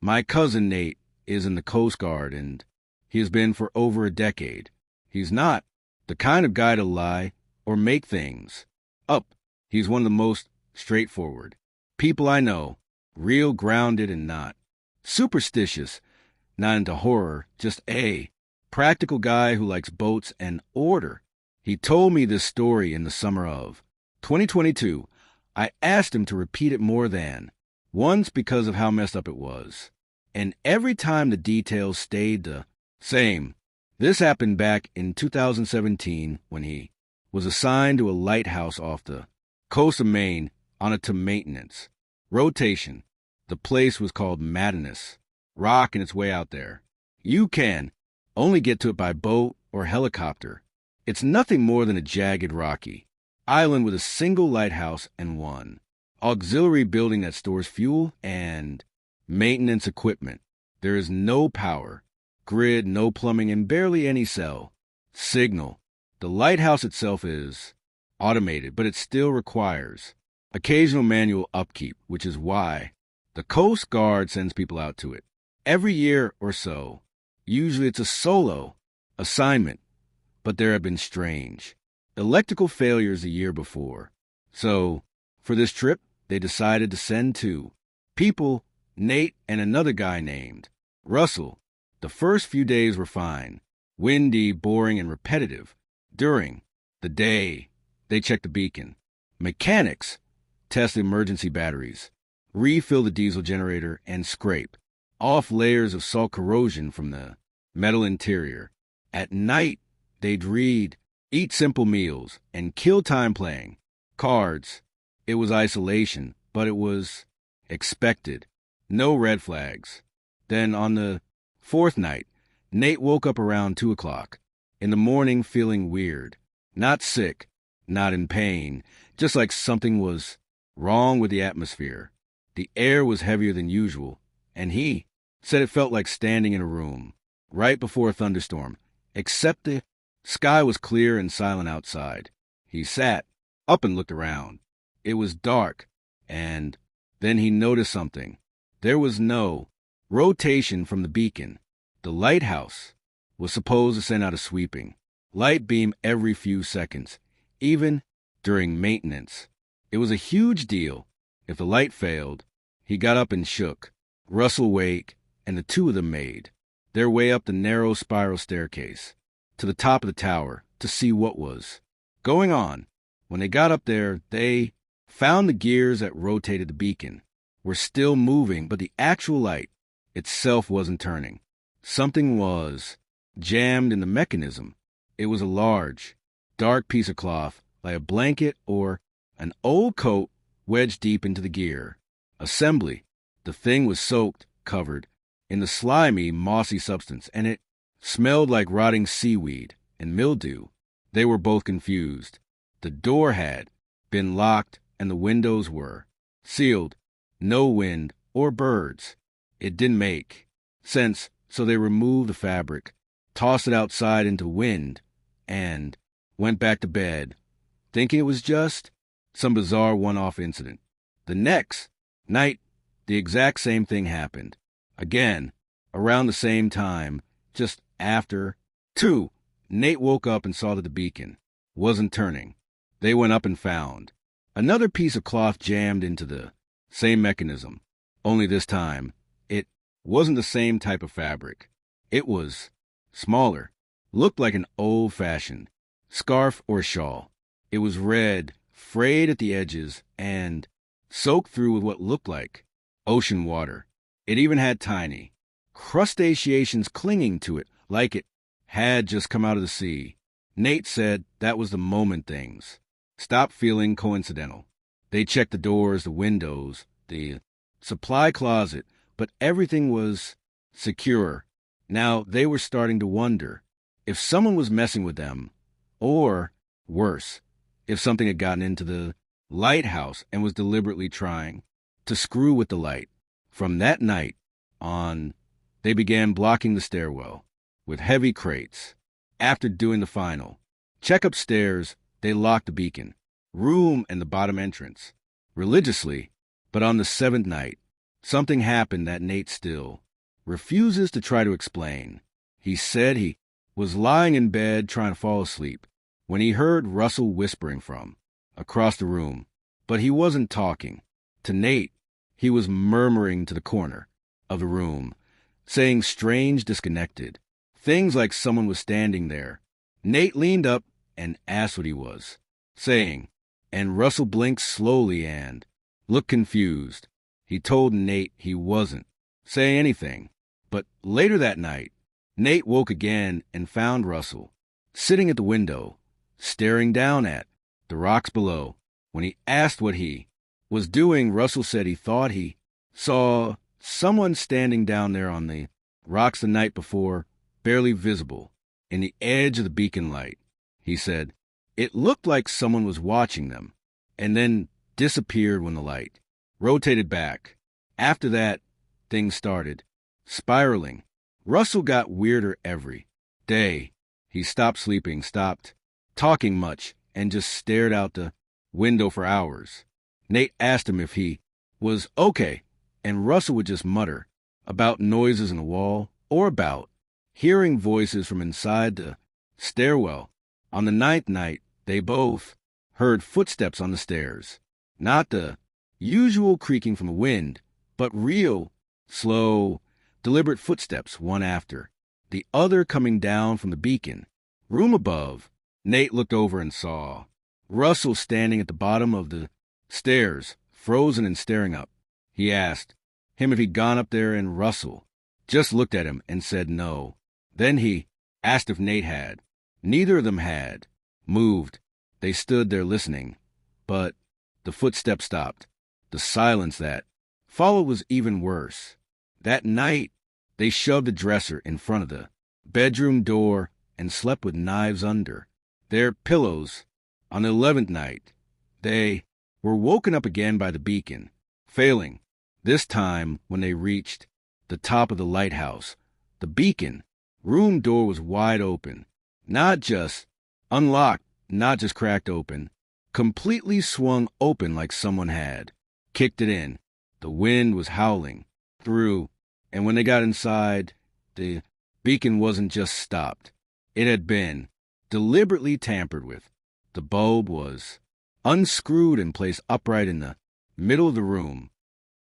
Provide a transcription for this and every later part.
My cousin Nate is in the Coast Guard, and he has been for over a decade. He's not the kind of guy to lie or make things up. He's one of the most straightforward people I know, real grounded and not superstitious, not into horror, just a practical guy who likes boats and order. He told me this story in the summer of 2022. I asked him to repeat it more than once because of how messed up it was. And every time the details stayed the same. This happened back in 2017 when he was assigned to a lighthouse off the coast of Maine on a to maintenance rotation. The place was called Madness, rocking its way out there. You can only get to it by boat or helicopter. It's nothing more than a jagged rocky island with a single lighthouse and one auxiliary building that stores fuel and maintenance equipment. There is no power, grid, no plumbing, and barely any cell signal. The lighthouse itself is automated, but it still requires occasional manual upkeep, which is why the Coast Guard sends people out to it every year or so. Usually it's a solo assignment, but there have been strange electrical failures the year before. So, for this trip, they decided to send two people, Nate and another guy named Russell. The first few days were fine, windy, boring, and repetitive. During the day, they checked the beacon. Mechanics test the emergency batteries, refill the diesel generator, and scrape off layers of salt corrosion from the metal interior. At night, they'd read, eat simple meals, and kill time playing cards. It was isolation, but it was expected. No red flags. Then on the fourth night, Nate woke up around 2 o'clock in the morning feeling weird. Not sick, not in pain, just like something was wrong with the atmosphere. The air was heavier than usual, and he said it felt like standing in a room right before a thunderstorm, except the sky was clear and silent outside. He sat up and looked around. It was dark, and then he noticed something. There was no rotation from the beacon. The lighthouse was supposed to send out a sweeping light beam every few seconds, even during maintenance. It was a huge deal. If the light failed, he got up and shook. Russell Wake and the two of them made their way up the narrow spiral staircase to the top of the tower to see what was going on. When they got up there, they found the gears that rotated the beacon were still moving, but the actual light itself wasn't turning. Something was jammed in the mechanism. It was a large, dark piece of cloth, like a blanket or an old coat wedged deep into the gear assembly. The thing was soaked, covered in the slimy, mossy substance, and it smelled like rotting seaweed and mildew. They were both confused. The door had been locked and the windows were sealed. No wind or birds. It didn't make sense, so they removed the fabric, tossed it outside into wind, and went back to bed, thinking it was just some bizarre one-off incident. The next night, the exact same thing happened. Again, around the same time, just after 2, Nate woke up and saw that the beacon wasn't turning. They went up and found another piece of cloth jammed into the same mechanism, only this time, it wasn't the same type of fabric. It was smaller, looked like an old-fashioned scarf or shawl. It was red, frayed at the edges, and soaked through with what looked like ocean water. It even had tiny crustaceans clinging to it, like it had just come out of the sea. Nate said that was the moment things stopped feeling coincidental. They checked the doors, the windows, the supply closet, but everything was secure. Now they were starting to wonder if someone was messing with them, or worse, if something had gotten into the lighthouse and was deliberately trying to screw with the light. From that night on, they began blocking the stairwell with heavy crates. After doing the final check upstairs, they locked the beacon room and the bottom entrance religiously. But on the 7th night, something happened that Nate still refuses to try to explain. He said he was lying in bed trying to fall asleep when he heard Russell whispering from across the room, but he wasn't talking. To Nate, he was murmuring to the corner of the room, saying strange, disconnected things like someone was standing there. Nate leaned up and asked what he was saying, and Russell blinked slowly and looked confused. He told Nate he wasn't saying anything, but later that night, Nate woke again and found Russell sitting at the window, staring down at the rocks below. When he asked what he was doing, Russell said he thought he saw someone standing down there on the rocks the night before, barely visible in the edge of the beacon light. He said it looked like someone was watching them, and then disappeared when the light rotated back. After that, things started spiraling. Russell got weirder every day. He stopped sleeping, stopped talking much, and just stared out the window for hours. Nate asked him if he was okay, and Russell would just mutter about noises in the wall or about hearing voices from inside the stairwell. On the ninth night, they both heard footsteps on the stairs. Not the usual creaking from the wind, but real, slow, deliberate footsteps, one after the other, coming down from the beacon room above. Nate looked over and saw Russell standing at the bottom of the stairs, frozen and staring up. He asked him if he'd gone up there, and Russell just looked at him and said no. Then he asked if Nate had. Neither of them had moved. They stood there listening, but the footsteps stopped. The silence that followed was even worse. That night, they shoved a dresser in front of the bedroom door and slept with knives under their pillows. On the 11th night, they were woken up again by the beacon failing. This time, when they reached the top of the lighthouse, the beacon room door was wide open, not just unlocked, not just cracked open, completely swung open like someone had kicked it in. The wind was howling through, and when they got inside, the beacon wasn't just stopped. It had been deliberately tampered with. The bulb was unscrewed and placed upright in the middle of the room.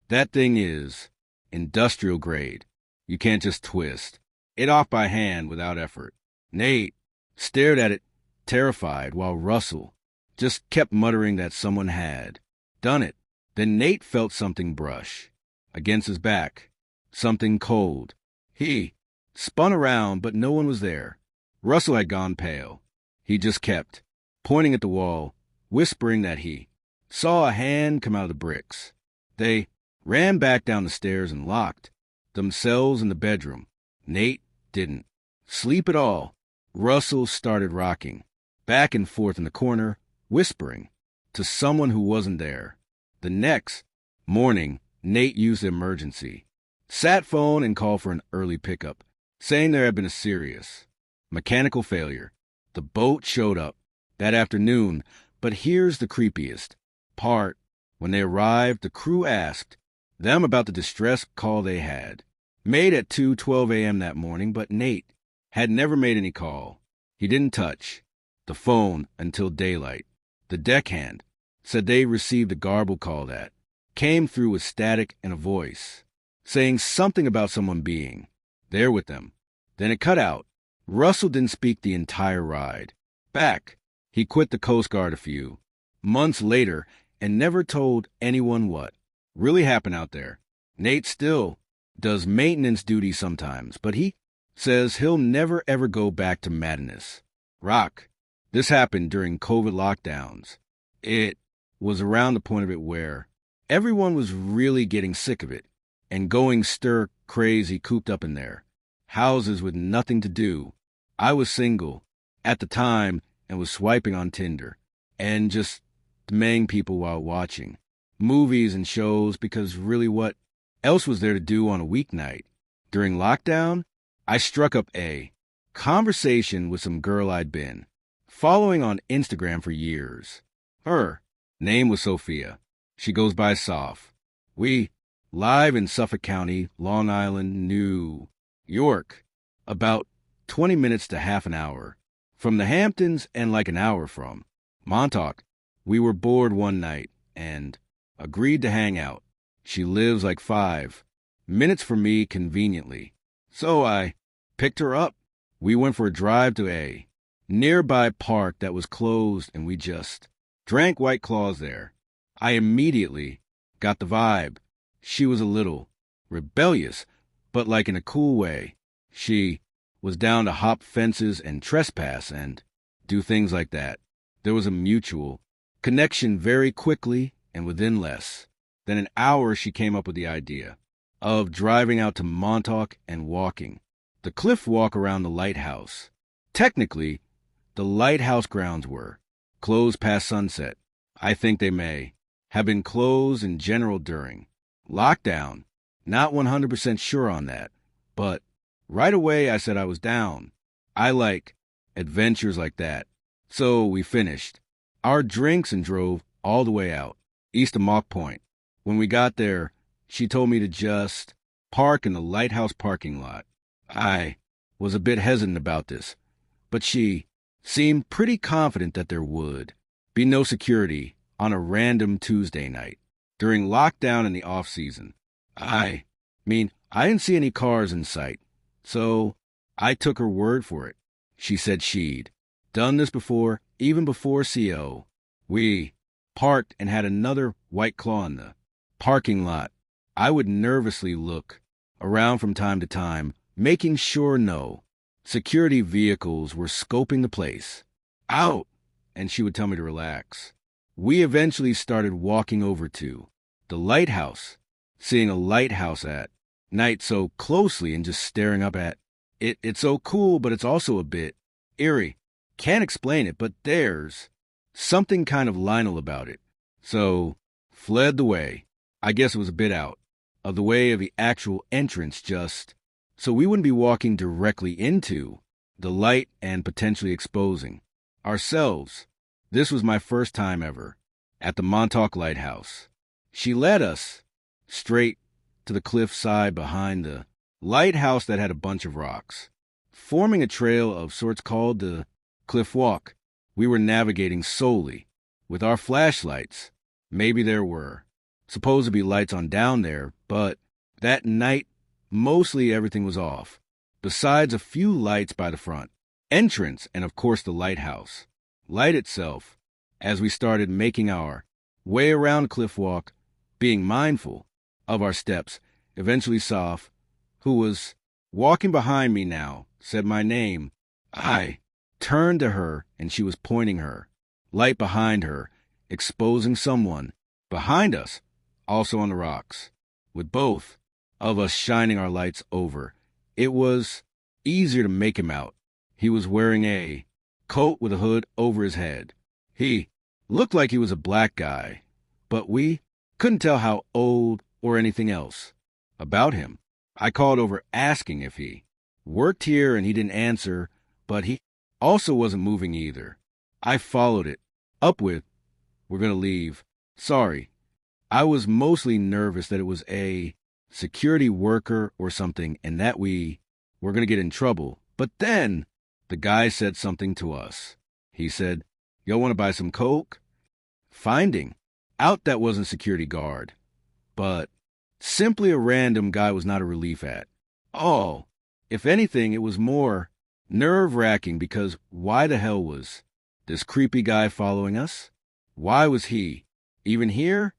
That thing is industrial grade. You can't just twist it off by hand without effort. Nate stared at it, terrified, while Russell just kept muttering that someone had done it. Then Nate felt something brush against his back, something cold. He spun around, but no one was there. Russell had gone pale. He just kept pointing at the wall, whispering that he saw a hand come out of the bricks. They ran back down the stairs and locked themselves in the bedroom. Nate didn't sleep at all. Russell started rocking back and forth in the corner, whispering to someone who wasn't there. The next morning, Nate used the emergency sat phone and called for an early pickup, saying there had been a serious mechanical failure. The boat showed up that afternoon, but here's the creepiest part. When they arrived, the crew asked them about the distress call they had made at 2:12 a.m. that morning, but Nate had never made any call. He didn't touch the phone until daylight. The deckhand said they received a garbled call that came through with static and a voice saying something about someone being there with them. Then it cut out. Russell didn't speak the entire ride back. He quit the Coast Guard a few months later and never told anyone what really happened out there. Nate still does maintenance duty sometimes, but he says he'll never ever go back to Madness Rock. This happened during COVID lockdowns. It was around the point of it where everyone was really getting sick of it and going stir crazy cooped up in their houses with nothing to do. I was single at the time and was swiping on Tinder and just demanding people while watching movies and shows, because really what else was there to do on a weeknight? During lockdown, I struck up a conversation with some girl I'd been following on Instagram for years. Her name was Sophia. She goes by Soph. We live in Suffolk County, Long Island, New York, about 20 minutes to half an hour from the Hamptons and like an hour from Montauk. We were bored one night and agreed to hang out. She lives like 5 minutes from me conveniently. So I picked her up. We went for a drive to a nearby park that was closed and we just drank White Claws there. I immediately got the vibe. She was a little rebellious, but like in a cool way. She was down to hop fences and trespass and do things like that. There was a mutual connection very quickly, and within less than an hour she came up with the idea of driving out to Montauk and walking the cliff walk around the lighthouse. Technically, the lighthouse grounds were closed past sunset. I think they may have been closed in general during lockdown. Not 100% sure on that, but right away I said I was down. I like adventures like that. So we finished our drinks and drove all the way out, east of Mock Point. When we got there, she told me to just park in the lighthouse parking lot. I was a bit hesitant about this, but she seemed pretty confident that there would be no security on a random Tuesday night during lockdown in the off-season. I didn't see any cars in sight, so I took her word for it. She said she'd done this before, even before CO. We parked and had another White Claw in the parking lot. I would nervously look around from time to time, making sure no security vehicles were scoping the place out, and she would tell me to relax. We eventually started walking over to the lighthouse, seeing a lighthouse at night so closely and just staring up at it. It's so cool, but it's also a bit eerie. Can't explain it, but there's something kind of liminal about it. So, fled the way. I guess it was a bit out of the way of the actual entrance, just so we wouldn't be walking directly into the light and potentially exposing ourselves. This was my first time ever at the Montauk Lighthouse. She led us straight to the cliff side behind the lighthouse that had a bunch of rocks, forming a trail of sorts called the Cliff Walk. We were navigating solely with our flashlights. Maybe there were supposed to be lights on down there, but that night, mostly everything was off, besides a few lights by the front entrance and, of course, the lighthouse. Light itself, as we started making our way around Cliff Walk, being mindful of our steps, eventually Soph, who was walking behind me now, said my name. I turned to her, and she was pointing her light behind her, exposing someone behind us, also on the rocks, with both of us shining our lights over. It was easier to make him out. He was wearing a coat with a hood over his head. He looked like he was a black guy, but we couldn't tell how old or anything else about him. I called over asking if he worked here, and he didn't answer, but he also wasn't moving either. I followed it up with, "We're going to leave. Sorry." I was mostly nervous that it was a security worker or something and that we were going to get in trouble. But then the guy said something to us. He said, "Y'all want to buy some Coke?" Finding out that wasn't security guard, but simply a random guy was not a relief at all. If anything, it was more nerve-wracking because why the hell was this creepy guy following us? Why was he even here?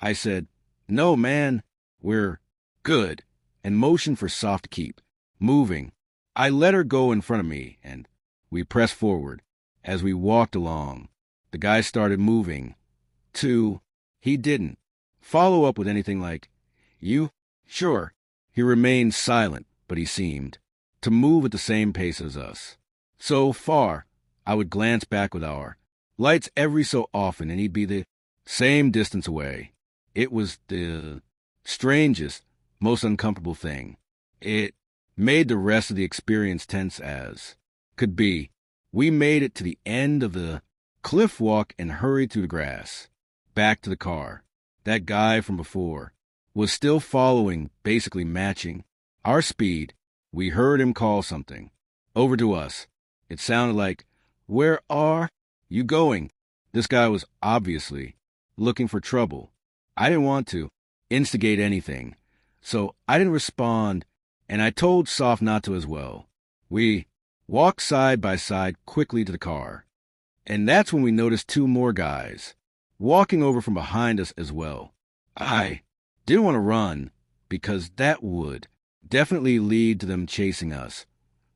I said, "No, man, we're good," and motioned for Soph to keep moving. I let her go in front of me, and we pressed forward. As we walked along, the guy started moving, too. He didn't follow up with anything like, "You?" Sure. He remained silent, but he seemed to move at the same pace as us. So far, I would glance back with our lights every so often, and he'd be the same distance away. It was the strangest, most uncomfortable thing. It made the rest of the experience tense as could be. We made it to the end of the cliff walk and hurried through the grass, back to the car. That guy from before was still following, basically matching our speed. We heard him call something over to us. It sounded like, "Where are you going?" This guy was obviously looking for trouble. I didn't want to instigate anything, so I didn't respond, and I told Soph not to as well. We walked side by side quickly to the car, and that's when we noticed two more guys walking over from behind us as well. I didn't want to run, because that would definitely lead to them chasing us,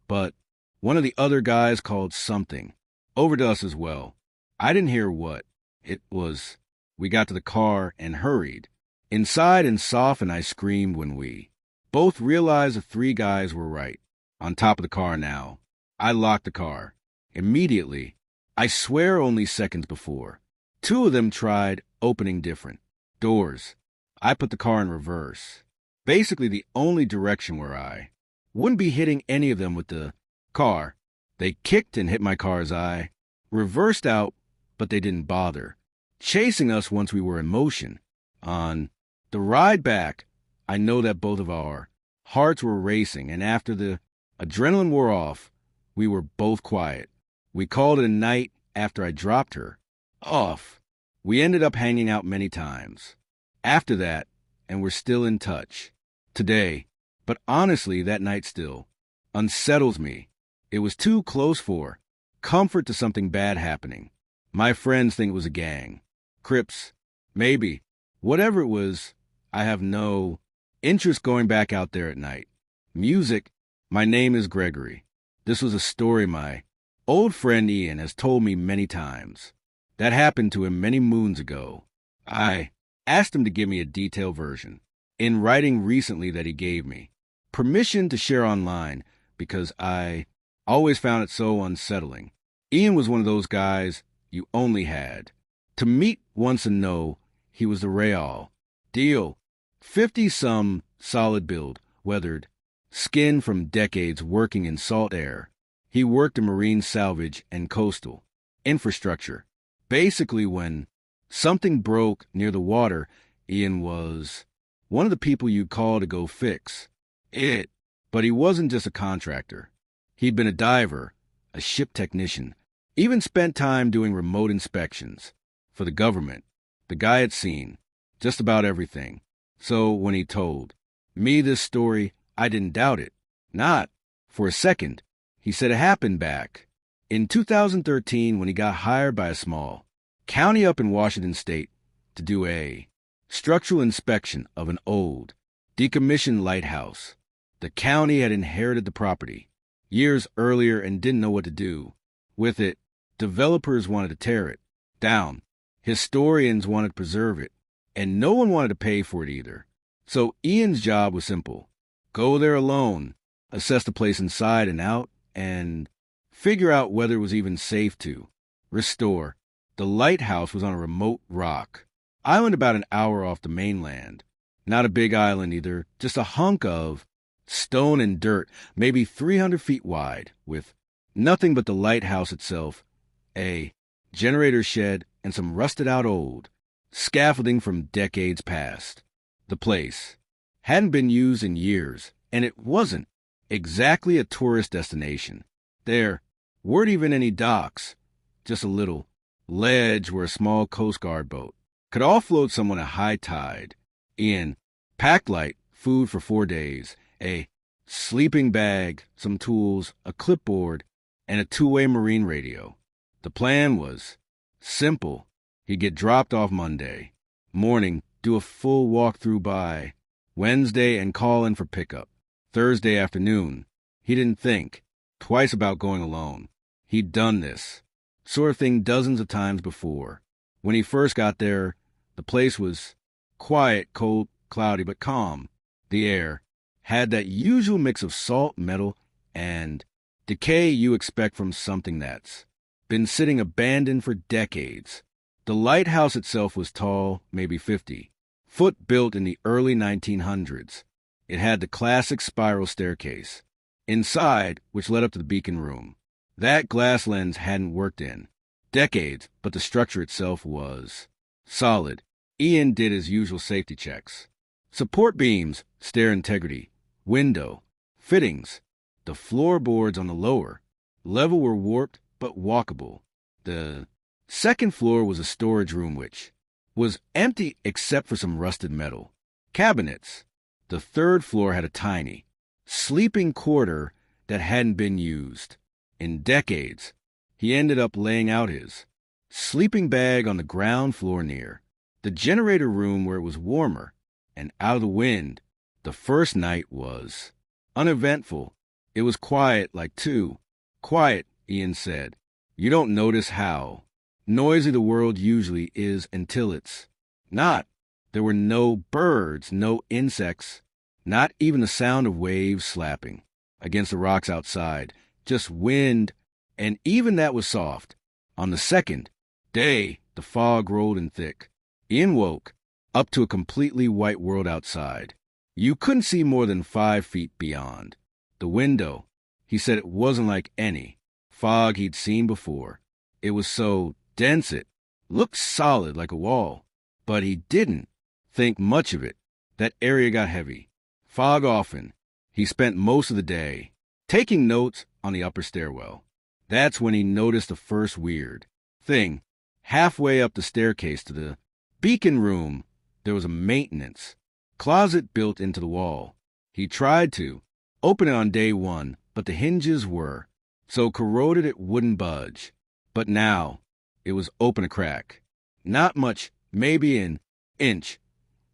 but one of the other guys called something over to us as well. I didn't hear what it was. We got to the car and hurried inside, and Soph and I screamed when we both realized the three guys were right on top of the car now. I locked the car immediately. I swear only seconds before. Two of them tried opening different doors. I put the car in reverse, basically the only direction where I wouldn't be hitting any of them with the car. They kicked and hit my car as I reversed out, but they didn't bother chasing us once we were in motion. On the ride back, I know that both of our hearts were racing, and after the adrenaline wore off, we were both quiet. We called it a night after I dropped her off. We ended up hanging out many times after that, and we're still in touch today. But honestly, that night still unsettles me. It was too close for comfort to something bad happening. My friends think it was a gang. Crips, maybe. Whatever it was, I have no interest going back out there at night. Music, my name is Gregory. This was a story my old friend Ian has told me many times. That happened to him many moons ago. I asked him to give me a detailed version in writing recently that he gave me permission to share online because I always found it so unsettling. Ian was one of those guys you only had to meet once and know he was the real deal. 50-some solid build, weathered skin from decades working in salt air. He worked in marine salvage and coastal infrastructure. Basically, when something broke near the water, Ian was one of the people you'd call to go fix it. But he wasn't just a contractor. He'd been a diver, a ship technician, even spent time doing remote inspections for the government. The guy had seen just about everything. So when he told me this story, I didn't doubt it. Not for a second. He said it happened back in 2013 when he got hired by a small county up in Washington State to do a structural inspection of an old, decommissioned lighthouse. The county had inherited the property years earlier and didn't know what to do with it. Developers wanted to tear it down. Historians wanted to preserve it, and no one wanted to pay for it either. So Ian's job was simple. Go there alone, assess the place inside and out, and figure out whether it was even safe to restore. The lighthouse was on a remote rock island about an hour off the mainland. Not a big island either, just a hunk of stone and dirt, maybe 300 feet wide, with nothing but the lighthouse itself, a generator shed, and some rusted-out old scaffolding from decades past. The place hadn't been used in years, and it wasn't exactly a tourist destination. There weren't even any docks, just a little ledge where a small Coast Guard boat could offload someone at high tide. Ian packed light, food for 4 days, a sleeping bag, some tools, a clipboard, and a two-way marine radio. The plan was simple. He'd get dropped off Monday morning, do a full walkthrough by Wednesday, and call in for pickup Thursday afternoon. He didn't think twice about going alone. He'd done this sort of thing dozens of times before. When he first got there, the place was quiet, cold, cloudy, but calm. The air had that usual mix of salt, metal, and decay you expect from something that's been sitting abandoned for decades. The lighthouse itself was tall, maybe 50 foot, built in the early 1900s. It had the classic spiral staircase inside, which led up to the beacon room. That glass lens hadn't worked in decades, but the structure itself was solid. Ian did his usual safety checks. Support beams, stair integrity, window, fittings. The floorboards on the lower level were warped but walkable. The second floor was a storage room which was empty except for some rusted metal. Cabinets. The third floor had a tiny, sleeping quarter that hadn't been used in decades. He ended up laying out his sleeping bag on the ground floor near the generator room where it was warmer and out of the wind. The first night was uneventful. It was quiet, like two. Quiet, Ian said. You don't notice how noisy the world usually is until it's not. There were no birds, no insects, not even the sound of waves slapping against the rocks outside, just wind, and even that was soft. On the second day, the fog rolled in thick. Ian woke up to a completely white world outside. You couldn't see more than 5 feet beyond. The window, he said, it wasn't like any fog he'd seen before. It was so dense it looked solid like a wall, but he didn't think much of it. That area got heavy. Fog often. He spent most of the day taking notes on the upper stairwell. That's when he noticed the first weird thing. Halfway up the staircase to the beacon room, there was a maintenance closet built into the wall. He tried to open it on day one, but the hinges were so corroded it wouldn't budge. But now it was open a crack. Not much, maybe an inch,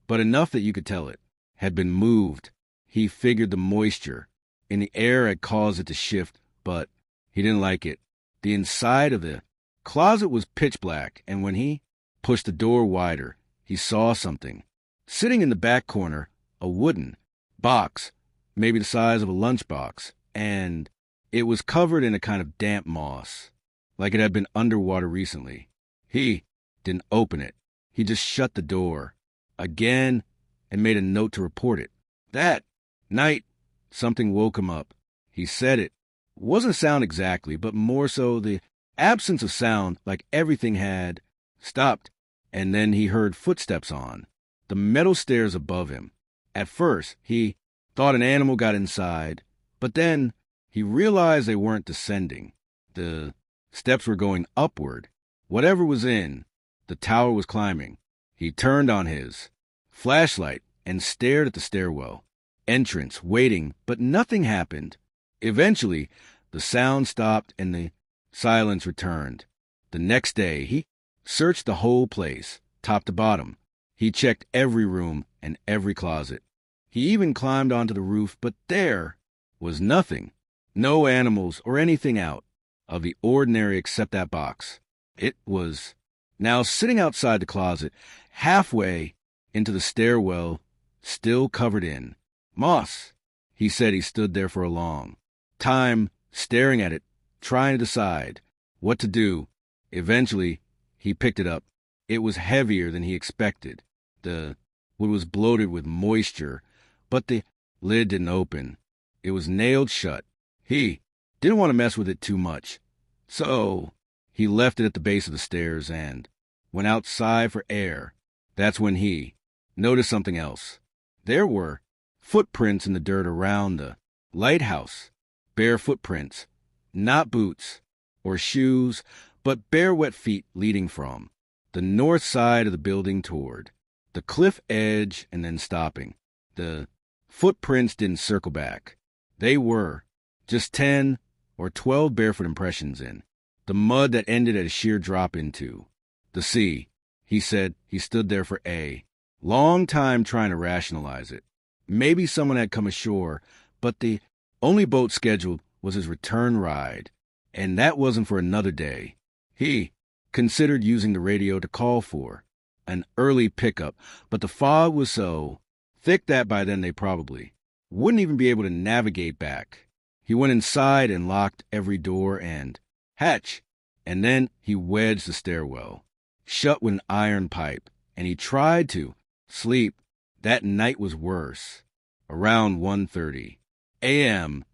but enough that you could tell it had been moved. He figured the moisture in the air had caused it to shift, but he didn't like it. The inside of the closet was pitch black, and when he pushed the door wider, he saw something. Sitting in the back corner, a wooden box, maybe the size of a lunchbox, and it was covered in a kind of damp moss, like it had been underwater recently. He didn't open it. He just shut the door again and made a note to report it. That night, something woke him up. He said it wasn't a sound exactly, but more so the absence of sound, like everything had stopped. And then he heard footsteps on the metal stairs above him. At first, he thought an animal got inside, but then he realized they weren't descending. The steps were going upward. Whatever was in the tower was climbing. He turned on his flashlight and stared at the stairwell entrance, waiting, but nothing happened. Eventually, the sound stopped and the silence returned. The next day, he searched the whole place, top to bottom. He checked every room and every closet. He even climbed onto the roof, but there was nothing. No animals or anything out of the ordinary except that box. It was now sitting outside the closet, halfway into the stairwell, still covered in moss. He said he stood there for a long time, staring at it, trying to decide what to do. Eventually, he picked it up. It was heavier than he expected. The wood was bloated with moisture, but the lid didn't open. It was nailed shut. He didn't want to mess with it too much, so he left it at the base of the stairs and went outside for air. That's when he noticed something else. There were footprints in the dirt around the lighthouse. Bare footprints, not boots or shoes, but bare wet feet leading from the north side of the building toward the cliff edge and then stopping. The footprints didn't circle back. They were just 10 or 12 barefoot impressions in the mud that ended at a sheer drop into the sea. He said he stood there for a long time trying to rationalize it. Maybe someone had come ashore, but the only boat scheduled was his return ride, and that wasn't for another day. He considered using the radio to call for an early pickup, but the fog was so thick that by then they probably wouldn't even be able to navigate back. He went inside and locked every door and hatch, and then he wedged the stairwell shut with an iron pipe, and he tried to sleep. That night was worse. Around 1:30 a.m.,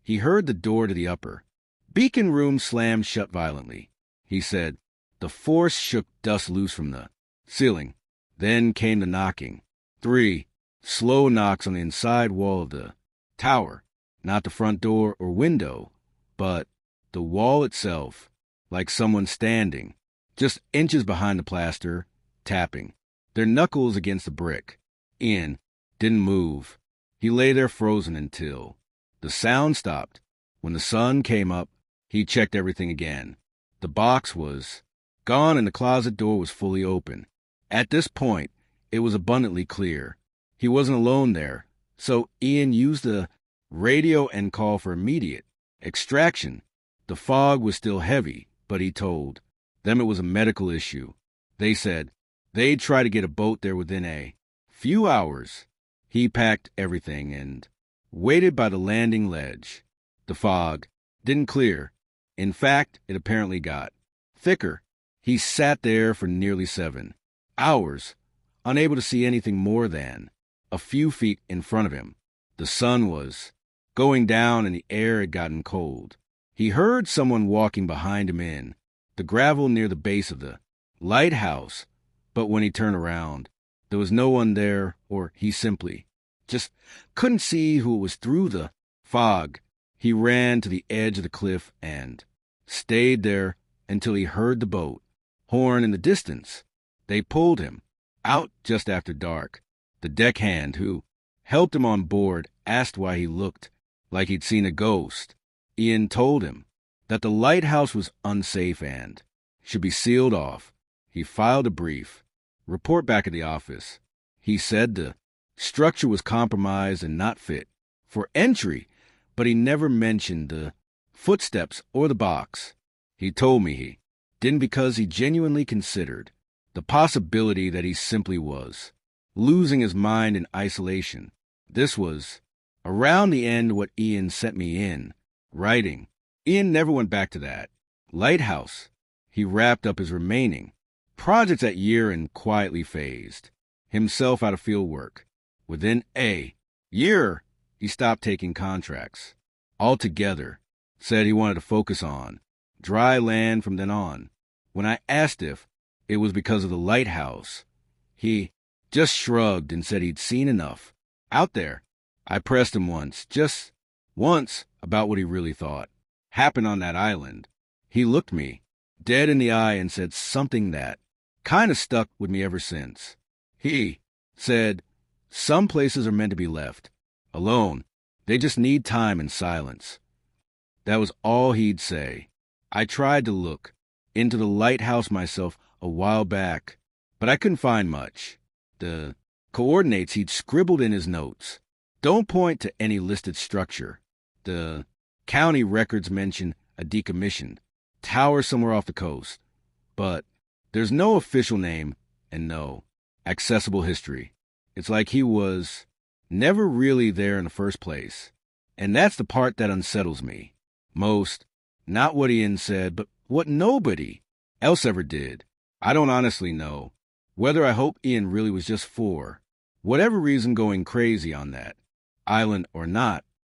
he heard the door to the upper beacon room slam shut violently. He said the force shook dust loose from the ceiling. Then came the knocking. 3, Slow knocks on the inside wall of the tower, not the front door or window, but the wall itself, like someone standing, just inches behind the plaster, tapping, their knuckles against the brick. Ian didn't move. He lay there frozen until the sound stopped. When the sun came up, he checked everything again. The box was gone and the closet door was fully open. At this point, it was abundantly clear. He wasn't alone there, so Ian used the radio and called for immediate extraction. The fog was still heavy, but he told them it was a medical issue. They said they'd try to get a boat there within a few hours. He packed everything and waited by the landing ledge. The fog didn't clear. In fact, it apparently got thicker. He sat there for nearly 7 hours, unable to see anything more than a few feet in front of him. The sun was going down and the air had gotten cold. He heard someone walking behind him in the gravel near the base of the lighthouse, but when he turned around, there was no one there, or he simply just couldn't see who it was through the fog. He ran to the edge of the cliff and stayed there until he heard the boat horn in the distance. They pulled him out just after dark. The deckhand who helped him on board asked why he looked like he'd seen a ghost. Ian told him that the lighthouse was unsafe and should be sealed off. He filed a brief report back at the office. He said the structure was compromised and not fit for entry, but he never mentioned the footsteps or the box. He told me he didn't because he genuinely considered the possibility that he simply was losing his mind in isolation. This was around the end what Ian sent me in writing. Ian never went back to that lighthouse. He wrapped up his remaining projects that year and quietly phased himself out of field work. Within a year, he stopped taking contracts altogether, said he wanted to focus on dry land from then on. When I asked if it was because of the lighthouse, he just shrugged and said he'd seen enough out there. I pressed him just once, about what he really thought happened on that island. He looked me dead in the eye and said something that kind of stuck with me ever since. He said, some places are meant to be left alone. They just need time and silence. That was all he'd say. I tried to look into the lighthouse myself a while back, but I couldn't find much. The coordinates he'd scribbled in his notes don't point to any listed structure. The county records mention a decommissioned tower somewhere off the coast, but there's no official name and no accessible history. It's like he was never really there in the first place. And that's the part that unsettles me most. Not what Ian said, but what nobody else ever did. I don't honestly know whether I hope Ian really was just for whatever reason going crazy on that island or not.